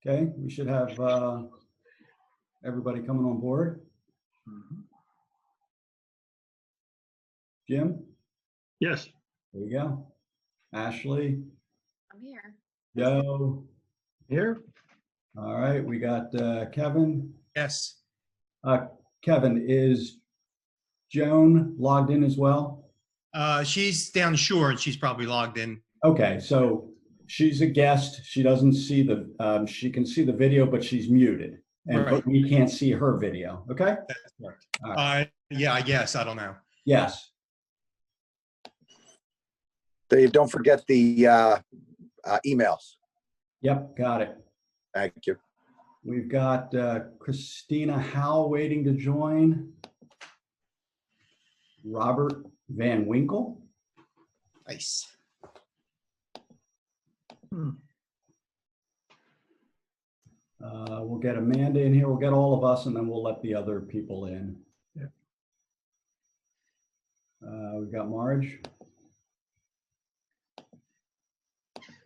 Okay, we should have everybody coming on board. Jim? Yes. There you go. Ashley? I'm here. Joe? Here. All right, we got Kevin. Yes. Kevin, is Joan logged in as well? She's down shore and she's probably logged in. Okay, so she's a guest. She doesn't see the, she can see the video, but she's muted. And Right. but we can't see her video, okay? That's correct. All right. Yeah, I guess. I don't know. Yes. Dave, don't forget the emails. Yep, got it. Thank you. We've got Christina Howe waiting to join. Robert Van Winkle. Nice. We'll get Amanda in here. We'll get all of us, and then we'll let the other people in. Yeah. We've got Marge.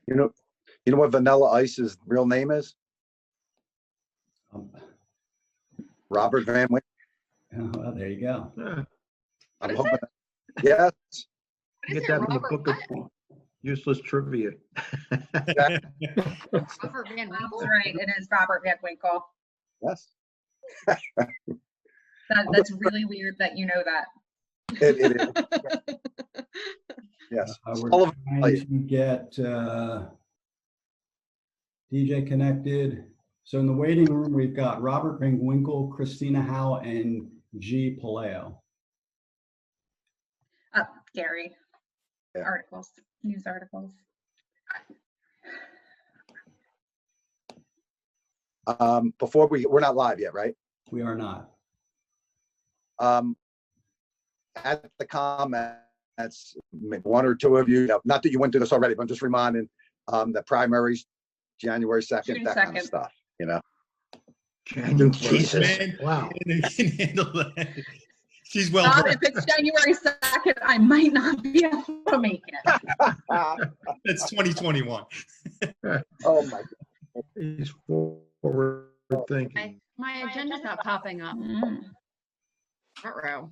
You know what Vanilla Ice's real name is? Robert Van Winkle. Well, there you go. Yeah. I'm hoping. Yes. Get that in the book of useless trivia. Robert Van Winkle. That's right. It is Robert Van Winkle. Yes. That's really weird that you know that. It is. Yes. We're All of trying to get DJ connected. So in the waiting room, we've got Robert Van Winkle, Christina Howe, and G. Paleo. Gary. Yeah. Articles, news articles. Before we're not live yet, right? We are not. At the comments, one or two of you, not that you went through this already, but I'm just reminding the primaries, January 2nd, June that kind of 2nd. stuff, you know? Jesus. Man, Wow. can handle that. She's well If it's January 2nd, I might not be able to make it. That's 2021. Oh my God. He's forward thinking. My agenda's not popping up. Ruh-roh.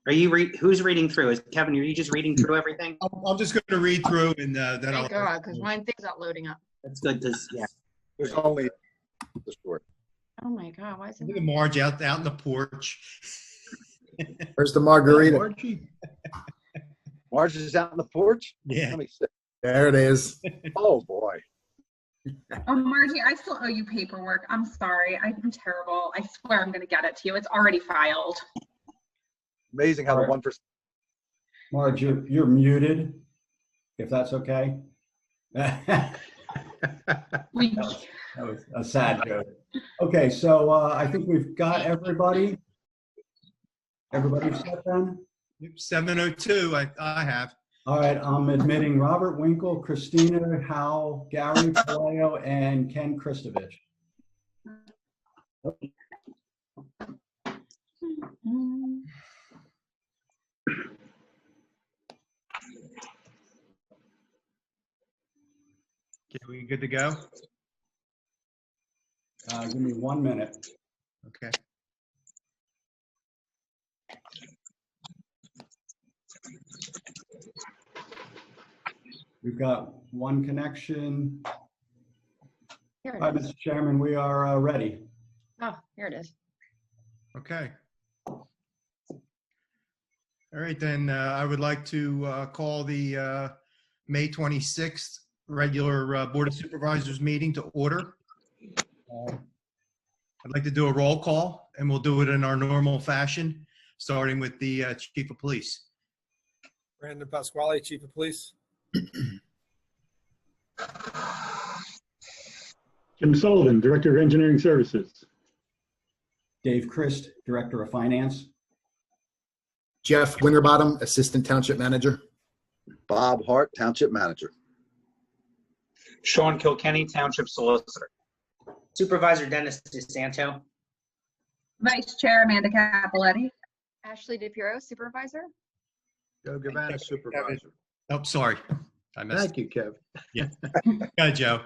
Are you who's reading through? Is Kevin, are you just reading through everything? I'm just going to read through and then I'll. Thank God, because mine thing's not loading up. That's good. Yeah. There's only the story. Oh my God, why is it? Look at Marge out in the porch. Where's the margarita? Margie. Marge is out on the porch. Yeah. Let me see. There it is. Oh boy. Oh, Margie, I still owe you paperwork. I'm sorry. I'm terrible. I swear I'm going to get it to you. It's already filed. Amazing how the 1%. Marge, you're muted, if that's okay. We, That was a sad joke. Okay, so I think we've got everybody. Everybody set then? 702, I have. All right, I'm admitting Robert Winkle, Christina Howe, Gary Paleo, and Ken Kristovich. Okay, we good to go? Give me 1 minute. Okay. We've got one connection. Here Hi, it is. Mr. Chairman, we are ready. Oh, here it is. Okay. All right, then I would like to call the May 26th regular Board of Supervisors meeting to order. I'd like to do a roll call, and we'll do it in our normal fashion, starting with the Chief of Police. Brandon Pasquale, Chief of Police. Jim Sullivan, Director of Engineering Services. Dave Christ, Director of Finance. Jeff Winterbottom, Assistant Township Manager. Bob Hart, Township Manager. Sean Kilkenny, Township Solicitor. Supervisor Dennis DeSanto. Vice Chair Amanda Capoletti. Ashley DePiero, Supervisor. Joe Gavanna, Supervisor. Oh, sorry. I missed. Thank you, Kev. Yeah. Go ahead, Joe.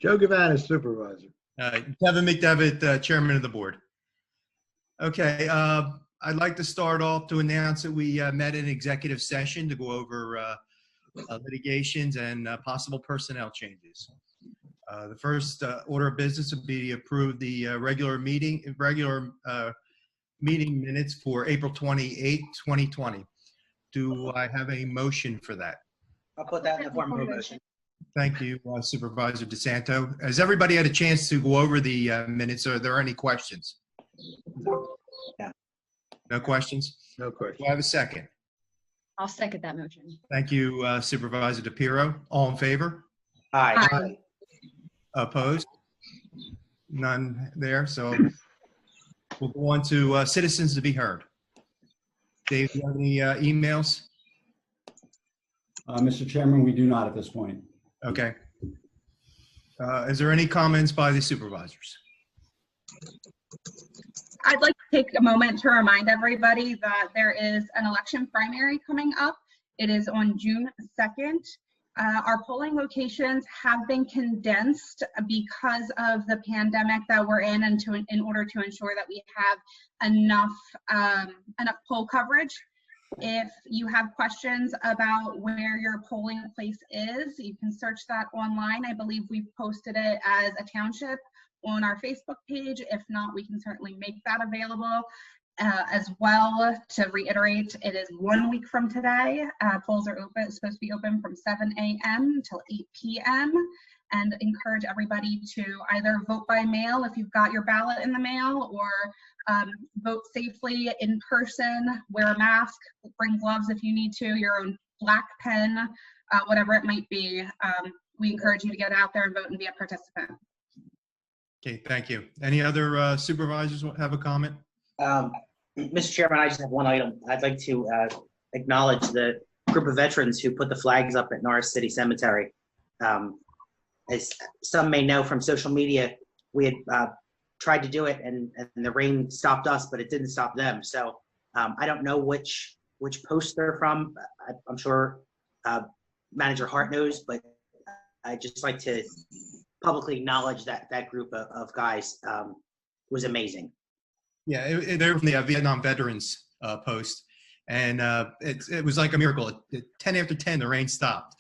Joe Gavan is supervisor. Kevin McDevitt, chairman of the board. Okay, I'd like to start off to announce that we met in executive session to go over litigations and possible personnel changes. The first order of business would be to approve the regular meeting minutes for April 28, 2020. Do I have a motion for that? I'll put that in the form of a motion. Thank you, Supervisor DeSanto. Has everybody had a chance to go over the minutes? Are there any questions? Yeah. No questions? No question. Do I have a second? I'll second that motion. Thank you, Supervisor DePiero. All in favor? Aye. Aye. Opposed? None there, so we'll go on to citizens to be heard. Dave, do you have any emails? Mr. Chairman, we do not at this point. Okay. Is there any comments by the supervisors? I'd like to take a moment to remind everybody that there is an election primary coming up. It is on June 2nd. Our polling locations have been condensed because of the pandemic that we're in, and in order to ensure that we have enough poll coverage. If you have questions about where your polling place is, you can search that online. I believe we've posted it as a township on our Facebook page. If not, we can certainly make that available as well. To reiterate, it is 1 week from today. Polls are supposed to be open from 7 a.m. till 8 p.m. and encourage everybody to either vote by mail if you've got your ballot in the mail, or vote safely in person, wear a mask, bring gloves if you need to, your own black pen, whatever it might be. We encourage you to get out there and vote and be a participant. Okay, thank you. Any other supervisors have a comment? Mr. Chairman, I just have one item. I'd like to acknowledge the group of veterans who put the flags up at Norris City Cemetery. As some may know from social media, we had tried to do it and the rain stopped us, but it didn't stop them. So I don't know which post they're from. I'm sure Manager Hart knows, but I'd just like to publicly acknowledge that group of guys was amazing. Yeah, they're from the Vietnam Veterans post, and it was like a miracle. At 10 after 10, the rain stopped,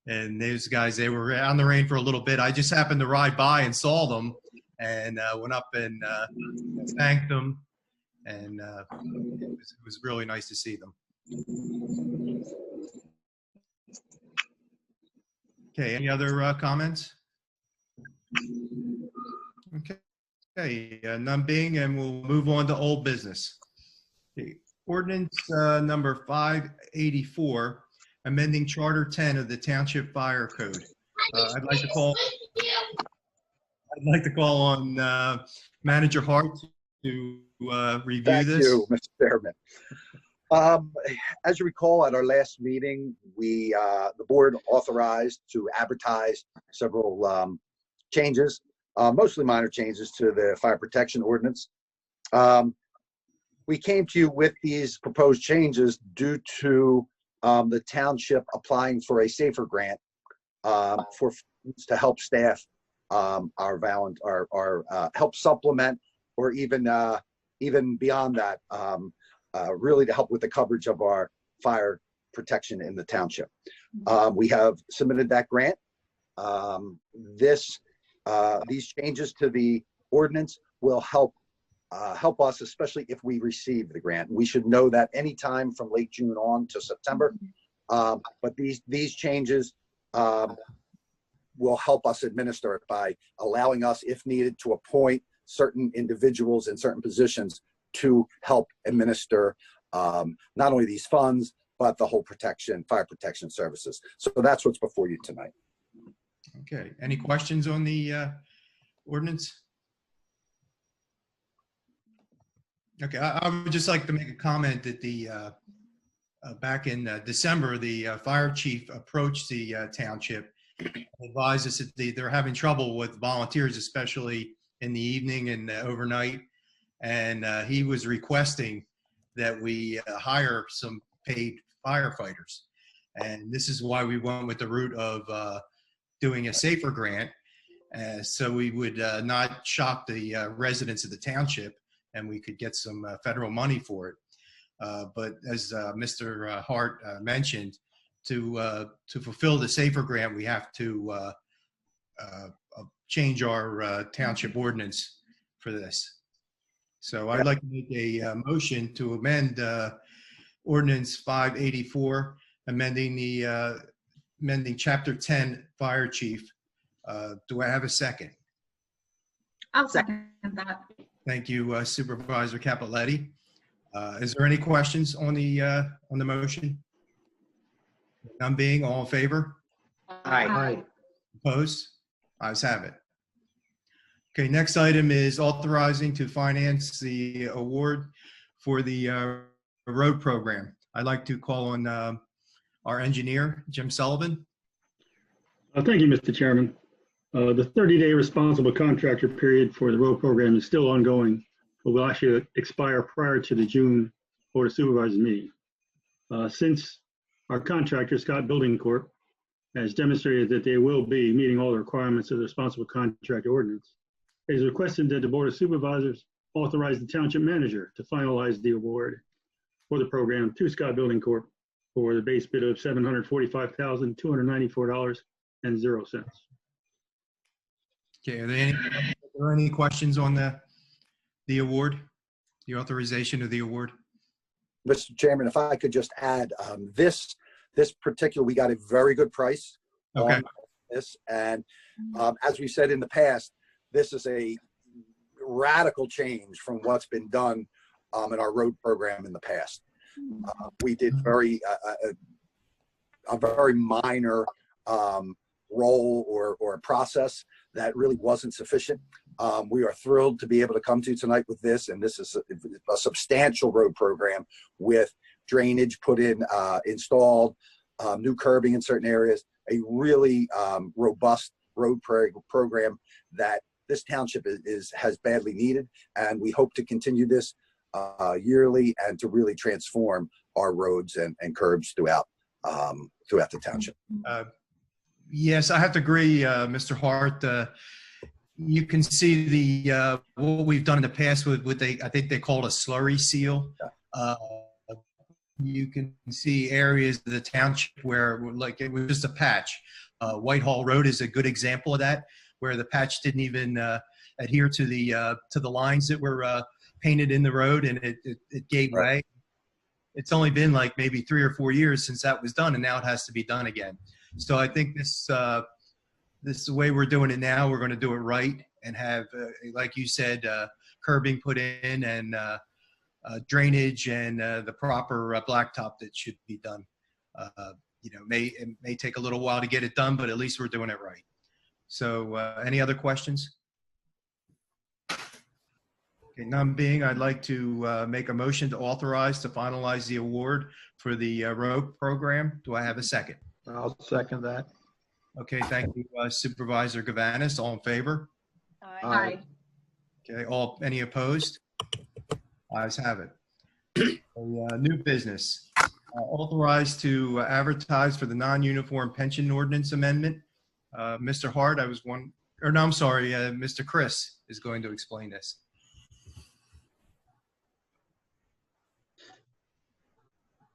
and those guys, they were on the rain for a little bit. I just happened to ride by and saw them, and went up and thanked them, and it was really nice to see them. Okay, any other comments? Okay, none being, and we'll move on to old business. Okay. Ordinance number 584, amending Charter 10 of the Township Fire Code. I'd like to call on Manager Hart to review Thank this. you, Mr. Chairman. As you recall, at our last meeting, the board authorized to advertise several changes, mostly minor changes to the fire protection ordinance. We came to you with these proposed changes due to the township applying for a SAFER grant for funds to help staff help supplement, or even beyond that, really to help with the coverage of our fire protection in the township. We have submitted that grant. These changes to the ordinance will help us, especially if we receive the grant. We should know that anytime from late June on to September. But these changes will help us administer it by allowing us, if needed, to appoint certain individuals in certain positions to help administer not only these funds, but the whole fire protection services. So that's what's before you tonight. Okay, any questions on the ordinance? Okay, I would just like to make a comment that back in December, the fire chief approached the township, advised us that they're having trouble with volunteers, especially in the evening and overnight, and he was requesting that we hire some paid firefighters. And this is why we went with the route of doing a SAFER grant. So we would not shock the residents of the township, and we could get some federal money for it. But as Mr. Hart mentioned, to fulfill the SAFER grant, we have to change our township ordinance for this. So I'd like to make a motion to amend ordinance 584, amending chapter 10 fire chief. Do I have a second? I'll second that. Thank you, Supervisor Capoletti. Is there any questions on the motion? None being, all in favor? Aye. Aye. Opposed? Ayes have it. Okay, next item is authorizing to finance the award for the road program. I'd like to call on our engineer, Jim Sullivan. Thank you, Mr. Chairman. The 30-day responsible contractor period for the road program is still ongoing, but will actually expire prior to the June Board of Supervisors meeting. Since our contractor, Scott Building Corp., has demonstrated that they will be meeting all the requirements of the responsible contractor ordinance, it is requested that the Board of Supervisors authorize the township manager to finalize the award for the program to Scott Building Corp. For the base bid of $745,294.00. Okay, are there any questions on the award, the authorization of the award? Mr. Chairman, if I could just add, this particular, we got a very good price Okay. on this. And as we said in the past, this is a radical change from what's been done in our road program in the past. We did a very minor role or process that really wasn't sufficient. We are thrilled to be able to come to tonight with this, and this is a substantial road program with drainage put in, installed, new curbing in certain areas, a really robust road program that this township has badly needed, and we hope to continue this yearly and to really transform our roads and curbs throughout the township. Yes, I have to agree, Mr. Hart. You can see the what we've done in the past with I think they call it a slurry seal. You can see areas of the township where like it was just a patch. Whitehall Road is a good example of that, where the patch didn't even adhere to the lines that were painted in the road, and it gave way. It's only been like maybe 3 or 4 years since that was done, and now it has to be done again. So I think this the way we're doing it now. We're going to do it right and have, like you said, curbing put in and drainage and the proper blacktop that should be done. It may take a little while to get it done, but at least we're doing it right. So any other questions? Okay, none being, I'd like to make a motion to authorize to finalize the award for the road program. Do I have a second? I'll second that. Okay, thank you, Supervisor Gavanis. All in favor? Aye. Okay, any opposed? Ayes have it. New business. Authorized to advertise for the non-uniform pension ordinance amendment. Mr. Hart, Mr. Chris is going to explain this.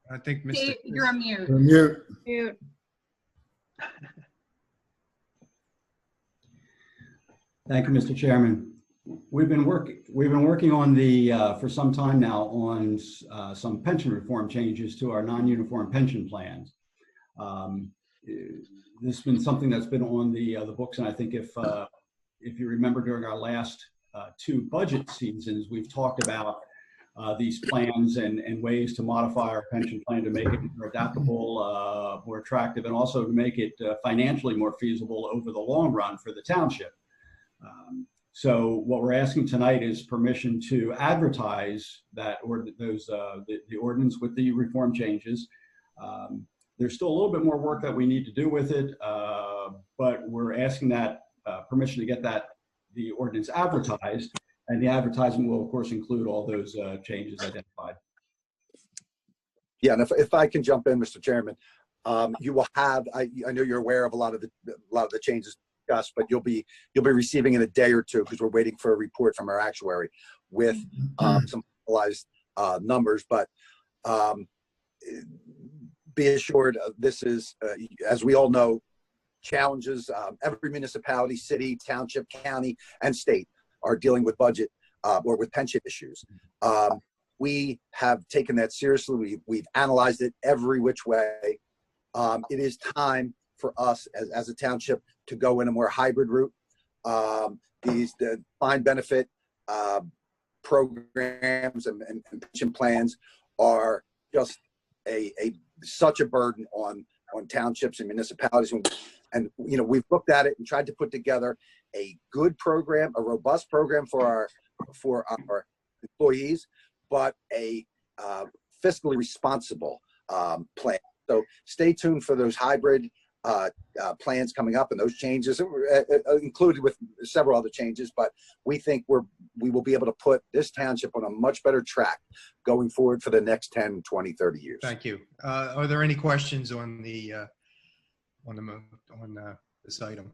I think Mr. Kate, you're on mute. Mute. Thank you, Mr. Chairman. We've been working on for some time now on some pension reform changes to our non-uniform pension plans. This has been something that's been on the books, and I think if you remember during our last 2 budget seasons, we've talked about these plans and ways to modify our pension plan to make it more adaptable, more attractive, and also to make it financially more feasible over the long run for the township. So what we're asking tonight is permission to advertise that the ordinance with the reform changes. There's still a little bit more work that we need to do with it, but we're asking that permission to get the ordinance advertised, and the advertisement will of course include all those changes identified. Yeah, and if I can jump in, Mr. Chairman, you will have. I know you're aware of a lot of the changes discuss, but you'll be receiving in a day or two because we're waiting for a report from our actuary with some finalized numbers. But be assured, this is, as we all know, challenges. Every municipality, city, township, county, and state are dealing with budget or with pension issues. We have taken that seriously. We've analyzed it every which way. It is time for us as a township to go in a more hybrid route. The defined benefit programs and pension plans are just such a burden on townships and municipalities. And we've looked at it and tried to put together a good program, a robust program for our employees, but a fiscally responsible plan. So stay tuned for those hybrid plans coming up and those changes included with several other changes. But we think we will be able to put this township on a much better track going forward for the next 10, 20, 30 years. Thank you. Are there any questions on this item?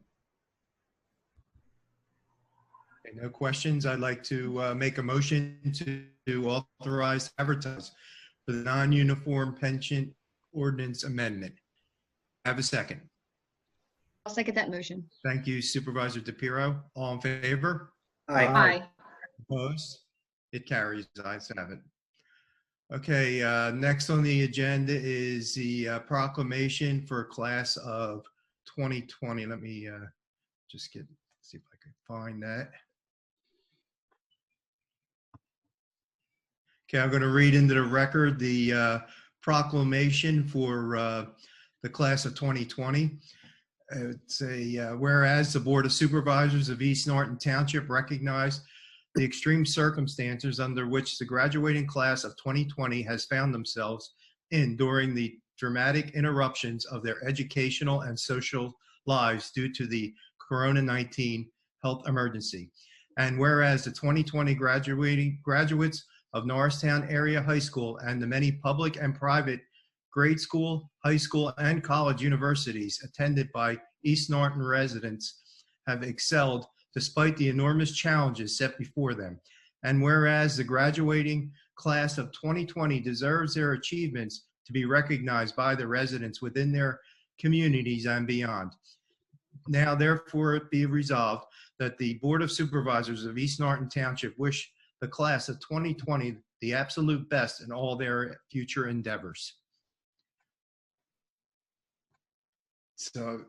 Okay, no questions. I'd like to make a motion to authorize advertise for the non-uniform pension ordinance amendment. Have a second. I'll second that motion. Thank you, Supervisor DePiero. All in favor? Aye. Opposed? It carries. Ayes have it. Okay, next on the agenda is the proclamation for class of 2020. Let me just see if I can find that. Okay, I'm going to read into the record the proclamation for the class of 2020. It's whereas the Board of Supervisors of East Norton Township recognize the extreme circumstances under which the graduating class of 2020 has found themselves in during the dramatic interruptions of their educational and social lives due to the Corona-19 health emergency. And whereas the 2020 graduates of Norristown Area High School and the many public and private grade school, high school, and college universities attended by East Norton residents have excelled despite the enormous challenges set before them. And whereas the graduating class of 2020 deserves their achievements to be recognized by the residents within their communities and beyond. Now, therefore, it be resolved that the Board of Supervisors of East Norton Township wish the class of 2020 the absolute best in all their future endeavors. So,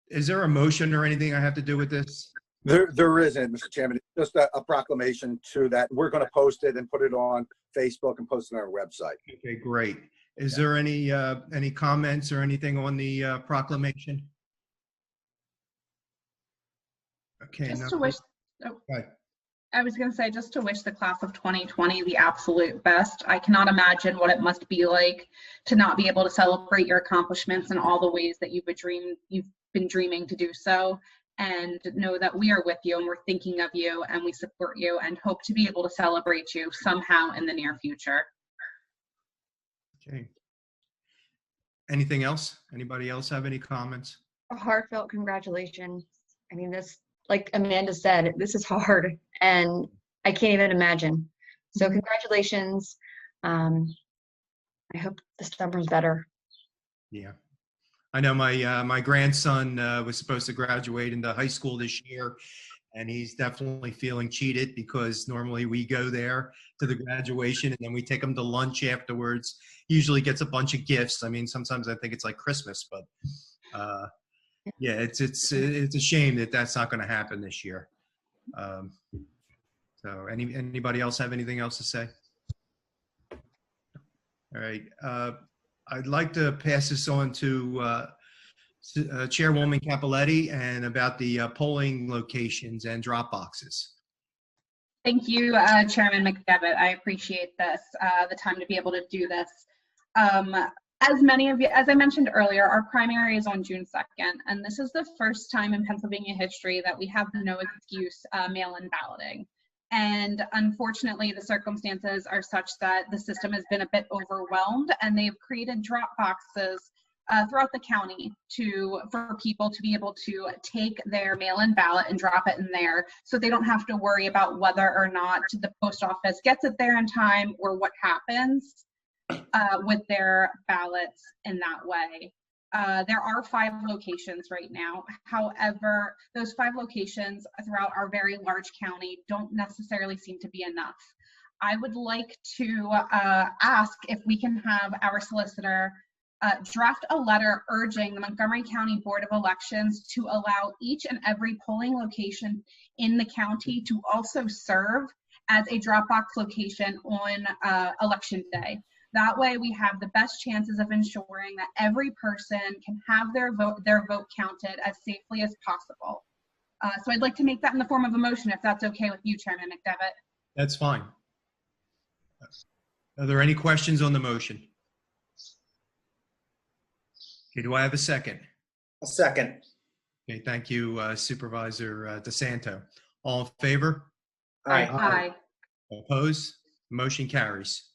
is there a motion or anything I have to do with this? There isn't, Mr. Chairman. It's just a proclamation to that. We're going to post it and put it on Facebook and post it on our website. Okay, great. Is there any comments or anything on the proclamation? Okay. Just no, to wish, go ahead. I was going to say, just to wish the class of 2020 the absolute best. I cannot imagine what it must be like to not be able to celebrate your accomplishments in all the ways that you've been dreaming to do so. And know that we are with you and we're thinking of you and we support you and hope to be able to celebrate you somehow in the near future. Okay. Anything else? Anybody else have any comments? A heartfelt congratulations. I mean, this, like Amanda said, this is hard and I can't even imagine. So congratulations. I hope this summer's better. Yeah. I know my grandson was supposed to graduate into high school this year, and he's definitely feeling cheated because normally we go there to the graduation and then we take him to lunch afterwards. He usually gets a bunch of gifts. I mean, sometimes I think it's like Christmas, but yeah, it's a shame that that's not going to happen this year. So anybody else have anything else to say? All right. I'd like to pass this on to Chairwoman Capoletti and about the polling locations and drop boxes. Thank you, Chairman McDevitt. I appreciate this, the time to be able to do this. As many of you, as I mentioned earlier, our primary is on June 2nd, and this is the first time in Pennsylvania history that we have no excuse mail-in balloting. And unfortunately, the circumstances are such that the system has been a bit overwhelmed, and they've created drop boxes throughout the county for people to be able to take their mail-in ballot and drop it in there, so they don't have to worry about whether or not the post office gets it there in time or what happens with their ballots in that way. There are 5 locations right now. However, those 5 locations throughout our very large county don't necessarily seem to be enough. I would like to ask if we can have our solicitor draft a letter urging the Montgomery County Board of Elections to allow each and every polling location in the county to also serve as a drop box location on election day. That way we have the best chances of ensuring that every person can have their vote counted as safely as possible. So I'd like to make that in the form of a motion, if that's okay with you, Chairman McDevitt. That's fine. Are there any questions on the motion? Okay, do I have a second? A second. Okay, thank you, Supervisor DeSanto. All in favor? Aye. Aye. Opposed? Motion carries.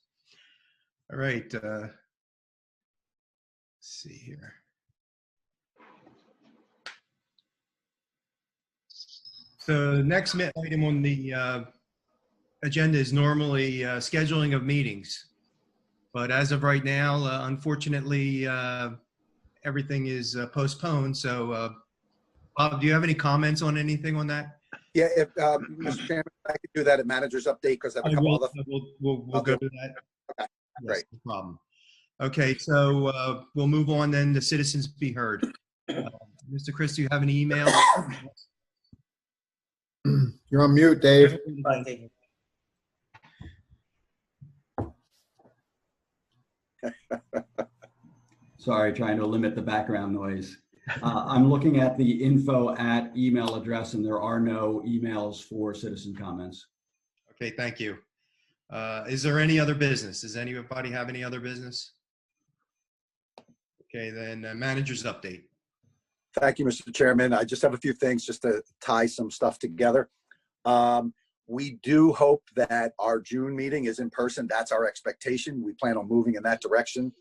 All right. Let's see here. So the next item on the agenda is normally scheduling of meetings. But as of right now, unfortunately, everything is postponed. So Bob, do you have any comments on anything on that? Yeah, if, Mr. Chairman, I could do that at manager's update because I have a couple other. We'll go to that. Okay, Yes, great. no problem. Okay, so we'll move on then to citizens be heard. Mr. Chris, do you have any email? You're on mute, Dave. Sorry, trying to limit the background noise. I'm looking at the info at email address, and there are no emails for citizen comments. Okay, thank you. Is there any other business? Does anybody have any other business? Okay, then manager's update. Thank you, Mr. Chairman. I just have a few things just to tie some stuff together. We do hope that our June meeting is in person. That's our expectation. We plan on moving in that direction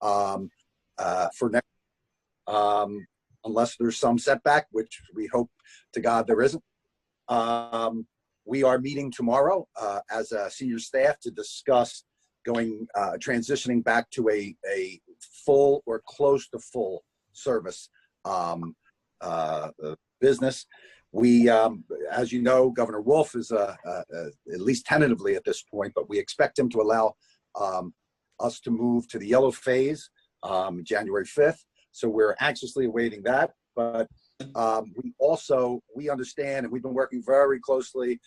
for next, unless there's some setback, which we hope to God there isn't. We are meeting tomorrow as a senior staff to discuss transitioning back to a full or close to full service business. We, as you know, Governor Wolf is at least tentatively at this point, but we expect him to allow us to move to the yellow phase January 5th. So we're anxiously awaiting that. But we understand, and we've been working very closely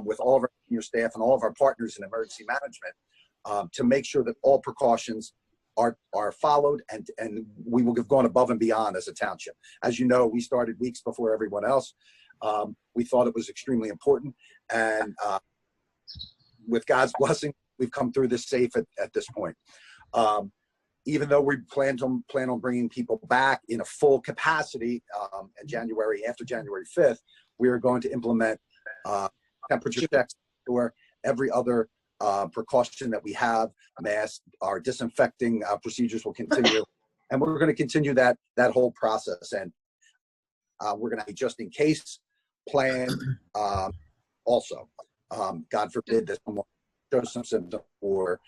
with all of our senior staff and all of our partners in emergency management to make sure that all precautions are followed, and we will have gone above and beyond as a township. As you know, we started weeks before everyone else. We thought it was extremely important, and with God's blessing, we've come through this safe at this point. Even though we plan on bringing people back in a full capacity after January 5th, we are going to implement temperature checks or every other precaution that we have. Masks, our disinfecting procedures will continue, and we're going to continue that whole process. And we're going to have a just in case plan also. God forbid that someone shows some symptoms or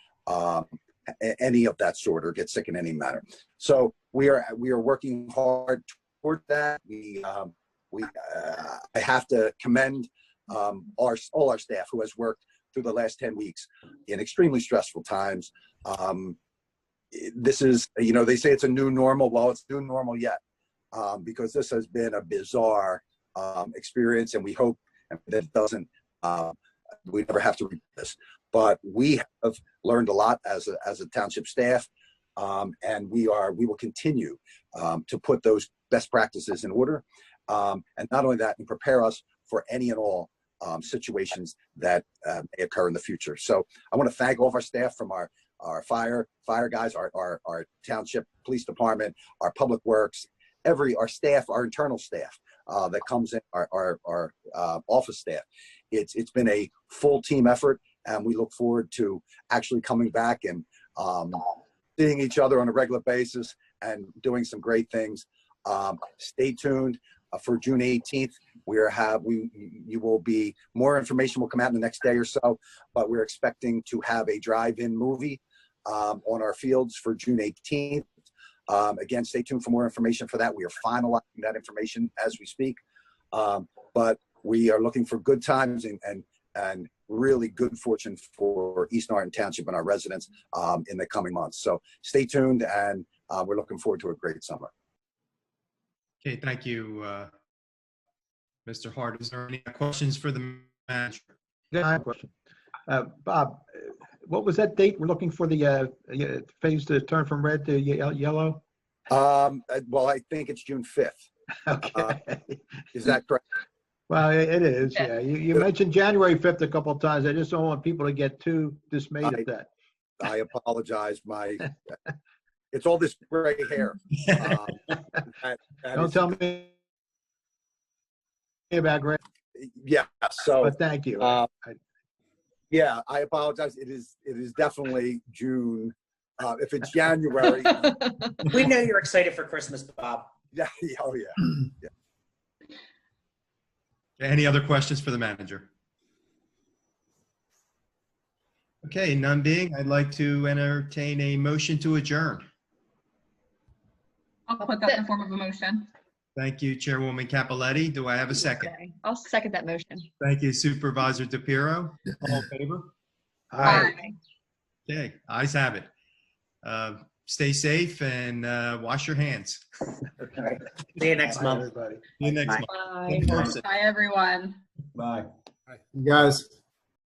any of that sort or get sick in any manner. So we are working hard toward that. I have to commend all our staff who has worked through the last 10 weeks in extremely stressful times. This is, they say it's a new normal. Well, it's new normal yet because this has been a bizarre experience, and we hope that it doesn't, we never have to repeat this. But we have learned a lot as a township staff, and we will continue to put those best practices in order, and not only that, and prepare us for any and all situations that may occur in the future. So I want to thank all of our staff, from our fire guys, our township police department, our public works, our staff, our internal staff that comes in, our office staff. It's been a full team effort, and we look forward to actually coming back and seeing each other on a regular basis and doing some great things. Stay tuned for June 18th. You will be, more information will come out in the next day or so, but we're expecting to have a drive-in movie on our fields for June 18th. Again, stay tuned for more information for that. We are finalizing that information as we speak. But we are looking for good times and really good fortune for East Norton Township and our residents in the coming months. So stay tuned, and we're looking forward to a great summer. Okay, thank you, Mr. Hart. Is there any questions for the manager? Yeah, I have a question. Bob, what was that date we're looking for the phase to turn from red to yellow? Well, I think it's June 5th. Okay. Is that correct? Well, it is, yeah. You mentioned January 5th a couple of times. I just don't want people to get too dismayed at that. I apologize. It's all this gray hair. Don't tell me about gray. Yeah, so. But thank you. Yeah, I apologize. It is definitely June. If it's January. We know you're excited for Christmas, Bob. Yeah, oh yeah. Any other questions for the manager? Okay, none being, I'd like to entertain a motion to adjourn. I'll put that in the form of a motion. Thank you, Chairwoman Capoletti. Do I have a second? Okay, I'll second that motion. Thank you, Supervisor DePiero. All in favor? Aye. Okay, ayes have it. Stay safe and wash your hands. All right. See you next Bye, month. everybody. See you next month. Bye. In person. Bye, everyone. Bye. You guys.